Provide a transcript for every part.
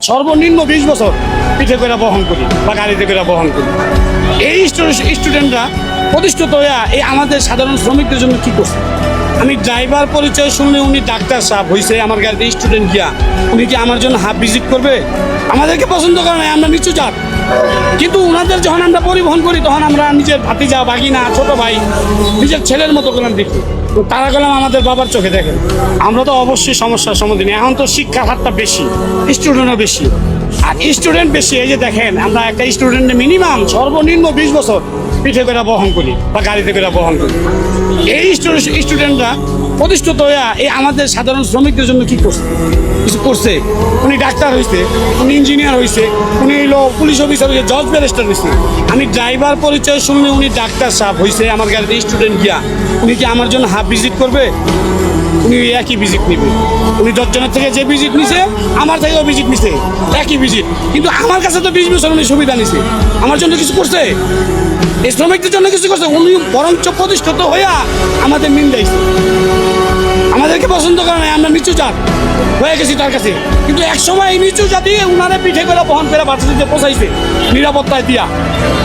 সর্বনিম্ন 20 বছর পিঠে করে বহন করি বা গাড়িতে করে বহন করি। এই স্টুডেন্টরা প্রতিষ্ঠিত হয়ে এই আমাদের সাধারণ শ্রমিকদের জন্য কি করছে? আমি ড্রাইভার পরিচয় শুনলে উনি ডাক্তার সাহেব হয়েছে, আমার গাড়িতে স্টুডেন্ট গিয়া উনি কি আমার জন্য হাফ ভিজিট করবে? আমাদেরকে পছন্দ করে না, আমরা নিচু জাত। কিন্তু ওনাদের যখন আমরা পরিবহন করি তখন আমরা নিজের ভাতিজা, বাগিনা, ছোট ভাই, নিজের ছেলের মতো করে দেখি। তো তারা গেলাম আমাদের বাবার চোখে দেখেন। আমরা তো অবশ্যই সমস্যার সম্মুখীন। এখন তো শিক্ষার হারটা বেশি, স্টুডেন্টও বেশি। আর স্টুডেন্ট বেশি, এই যে দেখেন আমরা একটা স্টুডেন্টে মিনিমাম সর্বনিম্ন 20 বছর পিঠে করে বহন করি বা গাড়িতে করে বহন করি। এই স্টুডেন্টরা প্রতিষ্ঠিত হয়ে এই আমাদের সাধারণ শ্রমিকদের জন্য কি করছে? কিছু করছে। উনি ডাক্তার হয়েছে, উনি ইঞ্জিনিয়ার হয়েছে, উনি হলো পুলিশ অফিসার হয়েছে, জজ ব্যারিস্টার হয়েছে। আমি ড্রাইভার পরিচয় শুনলে উনি ডাক্তার সাহেব হয়েছে, আমার গাড়িতে স্টুডেন্ট গিয়া উনি কি আমার জন্য হাফ ভিজিট করবে? উনি একই ভিজিট নিবে। উনি 10 জনের থেকে যে ভিজিট নিছে আমার থেকেও ভিজিট নিছে, একই ভিজিট। কিন্তু আমার কাছে তো 20 বছর উনি সুবিধা নিছে, আমার জন্য কিছু করছে? এই শ্রমিকদের জন্য কিছু করছে? উনি বরঞ্চ প্রতিষ্ঠিত হইয়া আমাদের নিন্দাইছে। আমাদেরকে পছন্দ করে না, আমরা নিচু জাত হয়ে গেছি তার কাছে। কিন্তু এক সময় এই নিচু জাতি উনারে পিঠে করে বহন করে বাচ্চাদের পৌঁছাইছে নিরাপত্তায় দিয়া।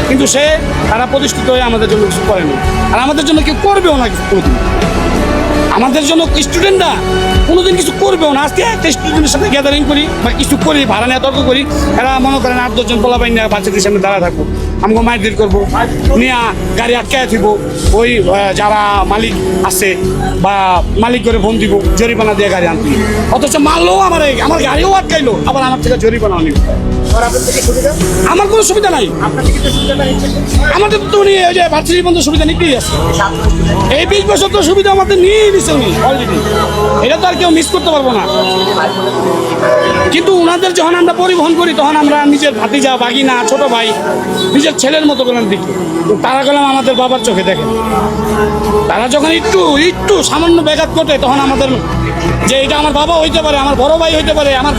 কিন্তু তারা প্রতিষ্ঠিত হয়ে আমাদের জন্য কিছু করে না, আর আমাদের জন্য কেউ করবেও না কিছু কোনোদিন। আমাদের জন্য স্টুডেন্টরা কোনোদিন কিছু করবেও না। আজকে একটা স্টুডেন্টের সাথে গ্যাদারিং করি বা কিছু করি, ভাড়া নিয়ে তর্ক করি, এরা মনে করেন 8-10 জন পোলাপাইন নিয়ে বাচ্চাদের সামনে দাঁড়া থাকবো, আমাকে মারধর করবো, নিয়ে গাড়ি আটকায় দিব। ওই যারা মালিক আছে বা মালিক করে ফোন দিব, জরিমানা দিয়ে গাড়ি আনতে। অথচ মারলেও আমার গাড়িও আটকাইলো, আবার আমার থেকে জরিমানা নিল। আমার কোনো সুবিধা নাই। আমাদের তো উনি ওই যে ভার্সিটি বন্ধু সুবিধা নিতেই আছে। এই 20 বছর তো সুবিধা আমাদের নিয়েই দিচ্ছে উনি অলরেডি, এটা তো আর কেউ মিস করতে পারবো না। কিন্তু ওনাদের যখন আমরা পরিবহন করি তখন আমরা নিজের ভাতিজা, বাগিনা, ছোট ভাই, নিজের ছেলের মতো করে দেখি। তো তারা গেলাম আমাদের বাবার চোখে দেখেন। তারা যখন একটু সামান্য ব্যাঘাত ঘটে তখন আমাদের যে এটা আমার বাবা হইতে পারে, আমার বড় ভাই হইতে পারে, আমার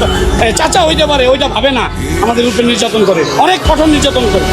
চাচা হইতে পারে, ওইটা ভাবে না, আমাদের উপরে নির্যাতন করে, অনেক কঠোর নির্যাতন করে।